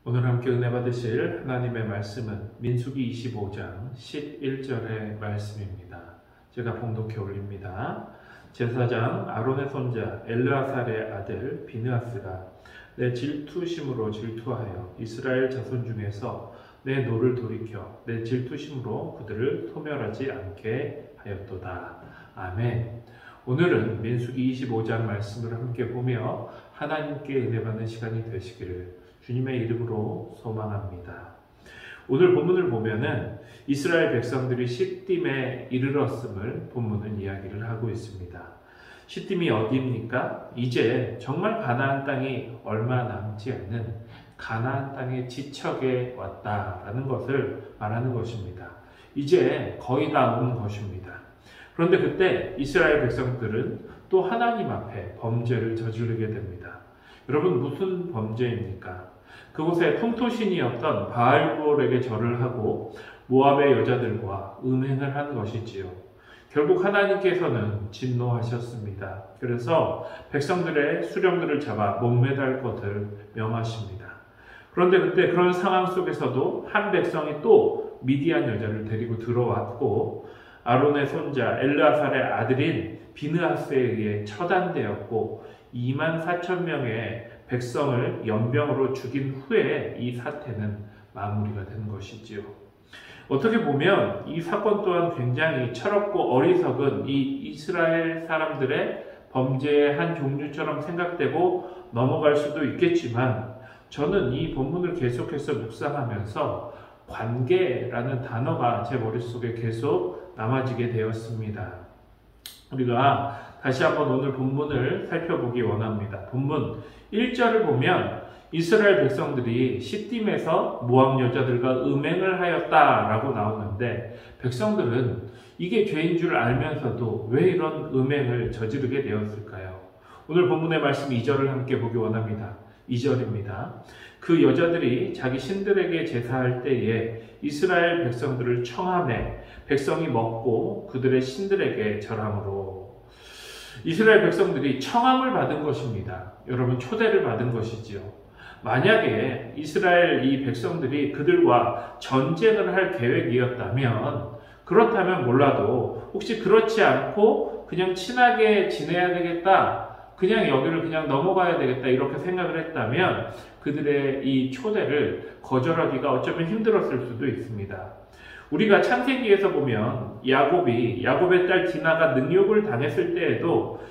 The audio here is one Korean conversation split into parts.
오늘 함께 은혜 받으실 하나님의 말씀은 민수기 25장 11절의 말씀입니다. 제가 봉독해 올립니다. 제사장 아론의 손자 엘르아살의 아들 비느하스가 내 질투심으로 질투하여 이스라엘 자손 중에서 내 노를 돌이켜 내 질투심으로 그들을 소멸하지 않게 하였도다. 아멘. 오늘은 민수기 25장 말씀을 함께 보며 하나님께 은혜 받는 시간이 되시기를 주님의 이름으로 소망합니다. 오늘 본문을 보면은 이스라엘 백성들이 시딤에 이르렀음을 본문은 이야기를 하고 있습니다. 시딤이 어디입니까? 이제 정말 가나안 땅이 얼마 남지 않은 가나안 땅의 지척에 왔다라는 것을 말하는 것입니다. 이제 거의 다 온 것입니다. 그런데 그때 이스라엘 백성들은 또 하나님 앞에 범죄를 저지르게 됩니다. 여러분, 무슨 범죄입니까? 그곳에 풍토신이었던 바알볼에게 절을 하고 모압의 여자들과 음행을 한 것이지요. 결국 하나님께서는 진노하셨습니다. 그래서 백성들의 수령들을 잡아 목매달 것을 명하십니다. 그런데 그때 그런 상황 속에서도 한 백성이 또 미디안 여자를 데리고 들어왔고 아론의 손자 엘르아살의 아들인 비느하스에 의해 처단되었고 24,000명의 백성을 연병으로 죽인 후에 이 사태는 마무리가 된 것이지요. 어떻게 보면 이 사건 또한 굉장히 철없고 어리석은 이 이스라엘 사람들의 범죄의 한 종류처럼 생각되고 넘어갈 수도 있겠지만 저는 이 본문을 계속해서 묵상하면서 관계라는 단어가 제 머릿속에 계속 남아지게 되었습니다. 우리가 다시 한번 오늘 본문을 살펴보기 원합니다. 본문 1절을 보면 이스라엘 백성들이 시딤에서 모압 여자들과 음행을 하였다라고 나오는데 백성들은 이게 죄인 줄 알면서도 왜 이런 음행을 저지르게 되었을까요? 오늘 본문의 말씀 2절을 함께 보기 원합니다. 2절입니다. 그 여자들이 자기 신들에게 제사할 때에 이스라엘 백성들을 청함해 백성이 먹고 그들의 신들에게 절함으로. 이스라엘 백성들이 청함을 받은 것입니다. 여러분, 초대를 받은 것이지요. 만약에 이스라엘 이 백성들이 그들과 전쟁을 할 계획이었다면 그렇다면 몰라도 혹시 그렇지 않고 그냥 친하게 지내야 되겠다, 그냥 여기를 그냥 넘어가야 되겠다 이렇게 생각을 했다면 그들의 이 초대를 거절하기가 어쩌면 힘들었을 수도 있습니다. 우리가 창세기에서 보면 야곱의 딸 디나가 능욕을 당했을 때에도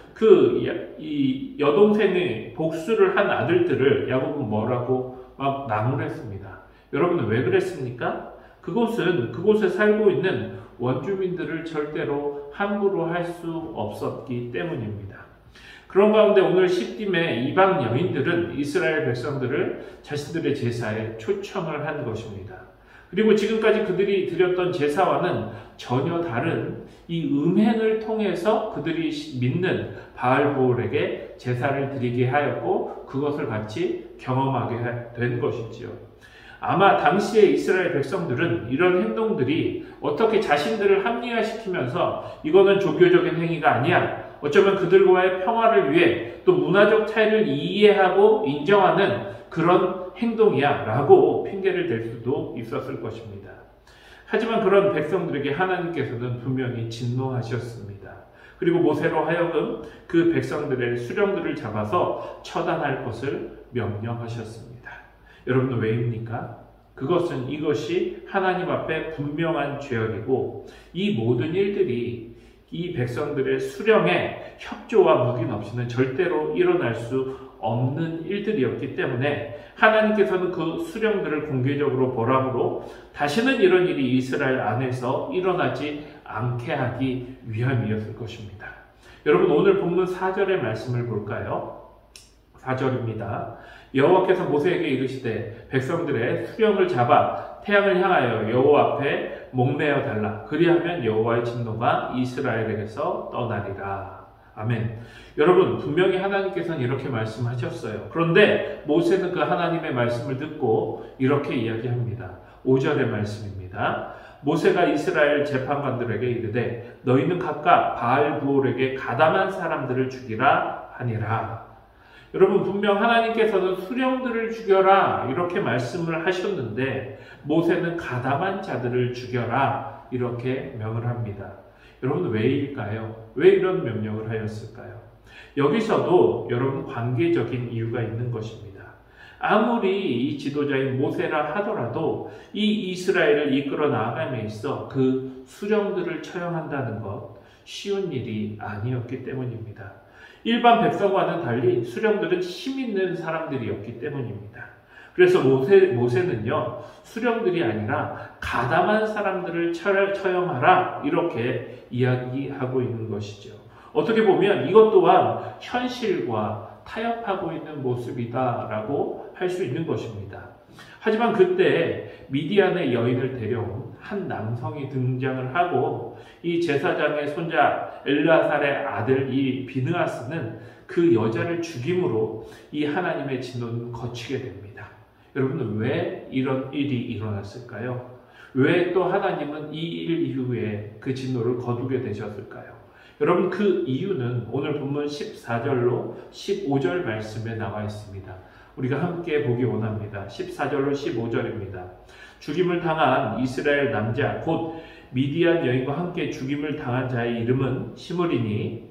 이 여동생의 복수를 한 아들들을 야곱은 뭐라고 막 나무랬습니다. 여러분은 왜 그랬습니까? 그곳에 살고 있는 원주민들을 절대로 함부로 할 수 없었기 때문입니다. 그런 가운데 오늘 시딤의 이방 여인들은 이스라엘 백성들을 자신들의 제사에 초청을 한 것입니다. 그리고 지금까지 그들이 드렸던 제사와는 전혀 다른 이 음행을 통해서 그들이 믿는 바알볼에게 제사를 드리게 하였고 그것을 같이 경험하게 된 것이지요. 아마 당시의 이스라엘 백성들은 이런 행동들이 어떻게 자신들을 합리화시키면서 이거는 종교적인 행위가 아니야, 어쩌면 그들과의 평화를 위해 또 문화적 차이를 이해하고 인정하는 그런 행동이야 라고 핑계를 댈 수도 있었을 것입니다. 하지만 그런 백성들에게 하나님께서는 분명히 진노하셨습니다. 그리고 모세로 하여금 그 백성들의 수령들을 잡아서 처단할 것을 명령하셨습니다. 여러분, 왜입니까? 이것이 하나님 앞에 분명한 죄악이고 이 모든 일들이 이 백성들의 수령의 협조와 묵인 없이는 절대로 일어날 수 없는 일들이었기 때문에 하나님께서는 그 수령들을 공개적으로 벌함으로 다시는 이런 일이 이스라엘 안에서 일어나지 않게 하기 위함이었을 것입니다. 여러분, 오늘 본문 4절의 말씀을 볼까요? 4절입니다. 여호와께서 모세에게 이르시되 백성들의 수령을 잡아 태양을 향하여 여호와 앞에 목매어 달라. 그리하면 여호와의 진노가 이스라엘에게서 떠나리라. 아멘. 여러분, 분명히 하나님께서는 이렇게 말씀하셨어요. 그런데 모세는 그 하나님의 말씀을 듣고 이렇게 이야기합니다. 5절의 말씀입니다. 모세가 이스라엘 재판관들에게 이르되 너희는 각각 바알부올에게 가담한 사람들을 죽이라 하니라. 여러분, 분명 하나님께서는 수령들을 죽여라 이렇게 말씀을 하셨는데 모세는 가담한 자들을 죽여라 이렇게 명을 합니다. 여러분, 왜일까요? 왜 이런 명령을 하였을까요? 여기서도 여러분 관계적인 이유가 있는 것입니다. 아무리 이 지도자인 모세라 하더라도 이 이스라엘을 이끌어 나아감에 있어 그 수령들을 처형한다는 것 쉬운 일이 아니었기 때문입니다. 일반 백성과는 달리 수령들은 힘 있는 사람들이었기 때문입니다. 그래서 모세는요, 수령들이 아니라 가담한 사람들을 처형하라 이렇게 이야기하고 있는 것이죠. 어떻게 보면 이것 또한 현실과 타협하고 있는 모습이다라고 할 수 있는 것입니다. 하지만 그때 미디안의 여인을 데려온 한 남성이 등장을 하고 이 제사장의 손자 엘르아살의 아들 이 비느하스는 그 여자를 죽임으로 이 하나님의 진노는 거치게 됩니다. 여러분, 왜 이런 일이 일어났을까요? 왜 또 하나님은 이 일 이후에 그 진노를 거두게 되셨을까요? 여러분, 그 이유는 오늘 본문 14절로 15절 말씀에 나와 있습니다. 우리가 함께 보기 원합니다. 14절로 15절입니다. 죽임을 당한 이스라엘 남자 곧 미디안 여인과 함께 죽임을 당한 자의 이름은 시므리니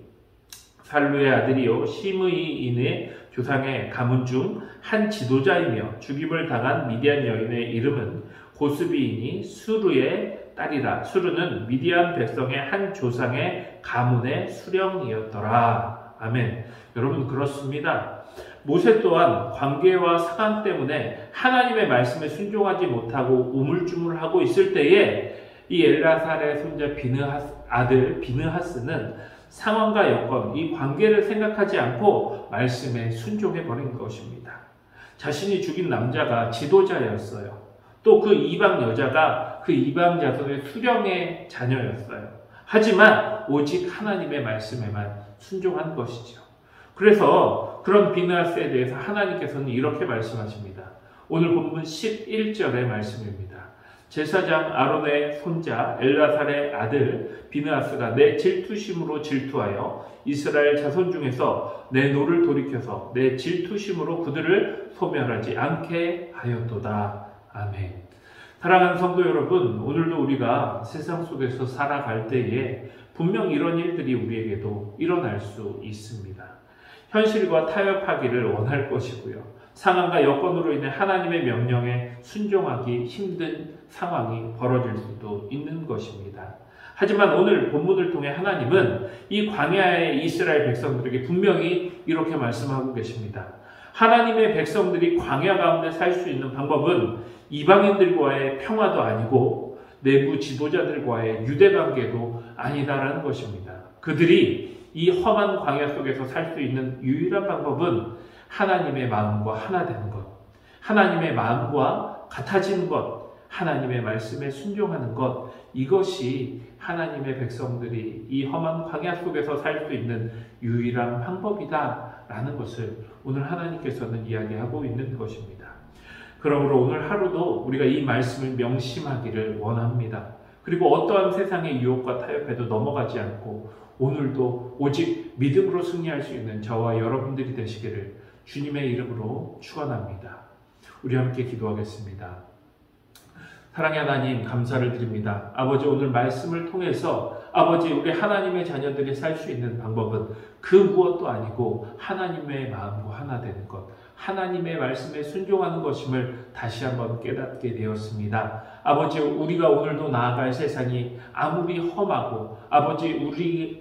살루의 아들이요 시므이인의 조상의 가문 중 한 지도자이며 죽임을 당한 미디안 여인의 이름은 고스비이니 수르의 딸이라. 수르는 미디안 백성의 한 조상의 가문의 수령이었더라. 아멘. 여러분, 그렇습니다. 모세 또한 관계와 상황 때문에 하나님의 말씀에 순종하지 못하고 우물쭈물하고 있을 때에 이 엘라살의 손자 아들 비느하스는 상황과 여건, 이 관계를 생각하지 않고 말씀에 순종해 버린 것입니다. 자신이 죽인 남자가 지도자였어요. 또 그 이방 여자가 그 이방 자손의 수령의 자녀였어요. 하지만 오직 하나님의 말씀에만 순종한 것이죠. 그래서 그런 비느하스에 대해서 하나님께서는 이렇게 말씀하십니다. 오늘 본문 11절의 말씀입니다. 제사장 아론의 손자 엘라살의 아들 비느하스가 내 질투심으로 질투하여 이스라엘 자손 중에서 내 노를 돌이켜서 내 질투심으로 그들을 소멸하지 않게 하였도다. 아멘. 사랑하는 성도 여러분, 오늘도 우리가 세상 속에서 살아갈 때에 분명 이런 일들이 우리에게도 일어날 수 있습니다. 현실과 타협하기를 원할 것이고요. 상황과 여건으로 인해 하나님의 명령에 순종하기 힘든 상황이 벌어질 수도 있는 것입니다. 하지만 오늘 본문을 통해 하나님은 이 광야의 이스라엘 백성들에게 분명히 이렇게 말씀하고 계십니다. 하나님의 백성들이 광야 가운데 살 수 있는 방법은 이방인들과의 평화도 아니고 내부 지도자들과의 유대관계도 아니다라는 것입니다. 그들이 이 험한 광야 속에서 살 수 있는 유일한 방법은 하나님의 마음과 하나 되는 것, 하나님의 마음과 같아지는 것, 하나님의 말씀에 순종하는 것, 이것이 하나님의 백성들이 이 험한 광야 속에서 살 수 있는 유일한 방법이다라는 것을 오늘 하나님께서는 이야기하고 있는 것입니다. 그러므로 오늘 하루도 우리가 이 말씀을 명심하기를 원합니다. 그리고 어떠한 세상의 유혹과 타협에도 넘어가지 않고 오늘도 오직 믿음으로 승리할 수 있는 저와 여러분들이 되시기를 주님의 이름으로 축원합니다. 우리 함께 기도하겠습니다. 사랑의 하나님, 감사를 드립니다. 아버지, 오늘 말씀을 통해서 아버지, 우리 하나님의 자녀들이 살 수 있는 방법은 그 무엇도 아니고 하나님의 마음과 하나 되는 것, 하나님의 말씀에 순종하는 것임을 다시 한번 깨닫게 되었습니다. 아버지, 우리가 오늘도 나아갈 세상이 아무리 험하고 아버지,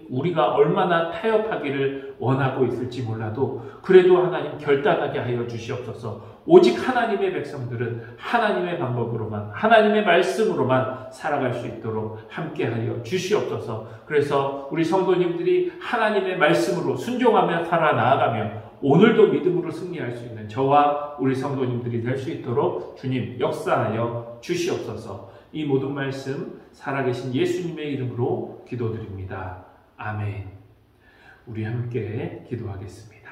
우리가 얼마나 타협하기를 원하고 있을지 몰라도 그래도 하나님 결단하게 하여 주시옵소서. 오직 하나님의 백성들은 하나님의 방법으로만, 하나님의 말씀으로만 살아갈 수 있도록 함께하여 주시옵소서. 그래서 우리 성도님들이 하나님의 말씀으로 순종하며 살아나아가며 오늘도 믿음으로 승리할 수 있는 저와 우리 성도님들이 될 수 있도록 주님 역사하여 주시옵소서. 이 모든 말씀 살아계신 예수님의 이름으로 기도드립니다. 아멘. 우리 함께 기도하겠습니다.